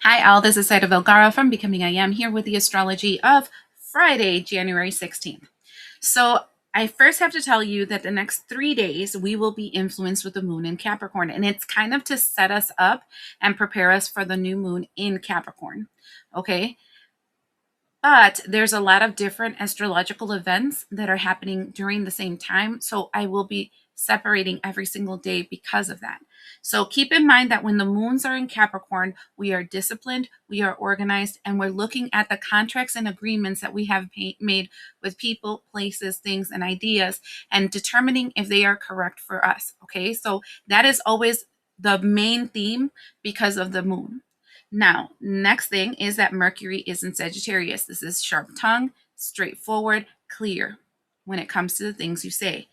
Hi, all. This is Saida Vergara from Becoming I Am here with the astrology of Friday, January 16th. So, I first have to tell you that the next 3 days we will be influenced with the moon in Capricorn, and it's kind of to set us up and prepare us for the new moon in Capricorn. Okay. But there's a lot of different astrological events that are happening during the same time. So I will be separating every single day because of that. So keep in mind that when the moons are in Capricorn, we are disciplined, we are organized, and we're looking at the contracts and agreements that we have made with people, places, things, and ideas, and determining if they are correct for us. Okay. So that is always the main theme because of the moon. Now, next thing is that Mercury is in Sagittarius. This is sharp tongue, straightforward, clear when it comes to the things you say.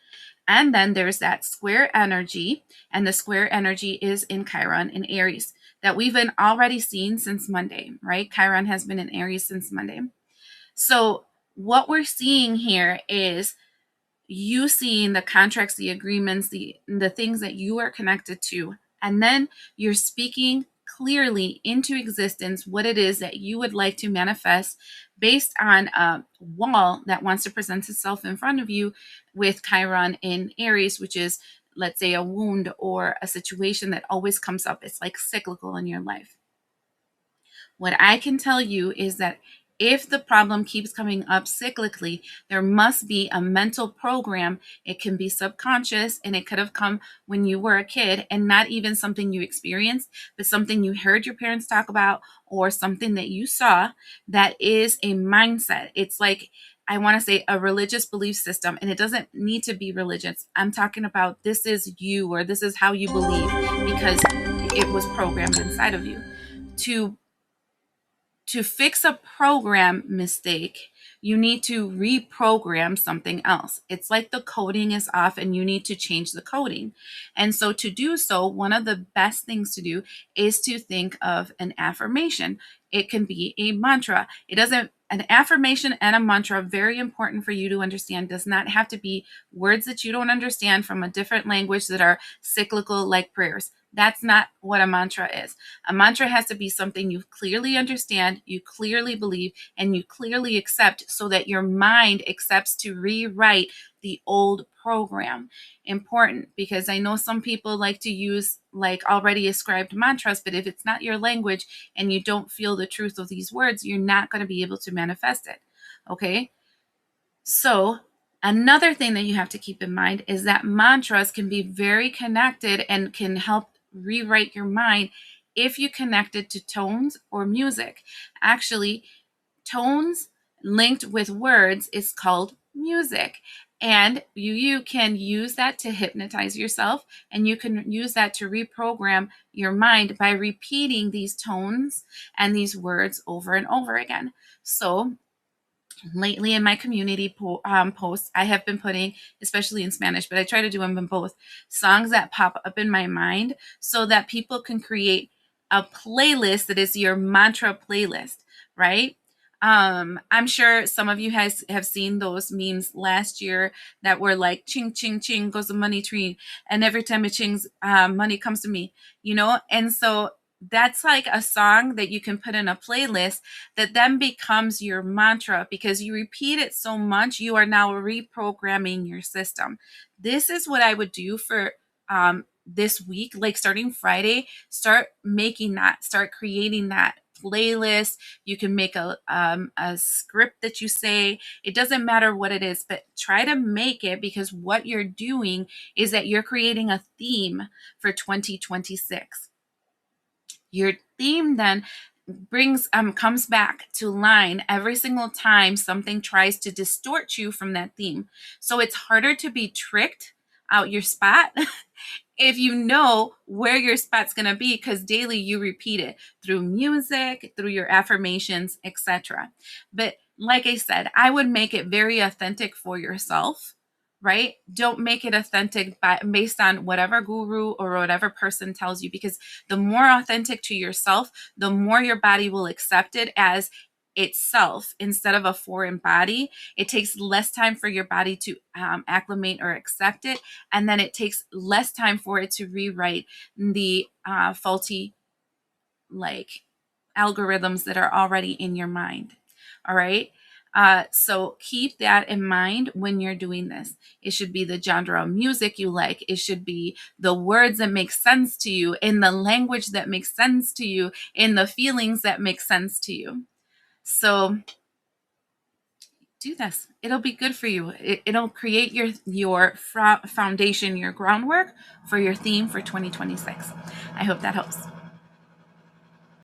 And then there's that square energy, and the square energy is in Chiron in Aries that we've been already seen since Monday, right? Chiron has been in Aries since Monday. So what we're seeing here is you seeing the contracts, the agreements, the things that you are connected to, and then you're speaking clearly into existence what it is that you would like to manifest based on a wall that wants to present itself in front of you with Chiron in Aries, which is, let's say, a wound or a situation that always comes up. It's like cyclical in your life. What I can tell you is that if the problem keeps coming up cyclically, there must be a mental program. It can be subconscious, and it could have come when you were a kid and not even something you experienced, but something you heard your parents talk about or something that you saw that is a mindset. It's like, I want to say, a religious belief system, and it doesn't need to be religious. I'm talking about this is you, or this is how you believe because it was programmed inside of you. To fix a program mistake, you need to reprogram something else. It's like the coding is off and you need to change the coding. And so to do so, one of the best things to do is to think of an affirmation. It can be a mantra. An affirmation and a mantra, very important for you to understand, does not have to be words that you don't understand from a different language that are cyclical like prayers. That's not what a mantra is. A mantra has to be something you clearly understand, you clearly believe, and you clearly accept so that your mind accepts to rewrite the old program. Important, because I know some people like to use like already ascribed mantras, but if it's not your language and you don't feel the truth of these words, you're not going to be able to manifest it. Okay? So, another thing that you have to keep in mind is that mantras can be very connected and can help rewrite your mind if you connect it to tones or music. Actually, tones linked with words is called music. And you can use that to hypnotize yourself, and you can use that to reprogram your mind by repeating these tones and these words over and over again. So, lately in my community posts, I have been putting, especially in Spanish, but I try to do them in both, songs that pop up in my mind so that people can create a playlist that is your mantra playlist, right? I'm sure some of you have seen those memes last year that were like, ching, ching, ching goes the money tree. And every time it chings, money comes to me, And so that's like a song that you can put in a playlist that then becomes your mantra because you repeat it so much, you are now reprogramming your system. This is what I would do for this week, like starting Friday. Start making that, start creating that playlist. You can make a script that you say. It doesn't matter what it is, but try to make it, because what you're doing is that you're creating a theme for 2026. Your theme then comes back to line every single time something tries to distort you from that theme. So it's harder to be tricked out your spot if you know where your spot's going to be, because daily you repeat it through music, through your affirmations, etc. But like I said, I would make it very authentic for yourself, right? Don't make it authentic based on whatever guru or whatever person tells you, because the more authentic to yourself, the more your body will accept it as itself instead of a foreign body. It takes less time for your body to acclimate or accept it, and then it takes less time for it to rewrite the faulty, like, algorithms that are already in your mind. All right. So keep that in mind when you're doing this. It should be the genre of music you like. It should be the words that make sense to you, in the language that makes sense to you, in the feelings that make sense to you. So do this. It'll be good for you. It'll create your foundation, your groundwork for your theme for 2026. I hope that helps.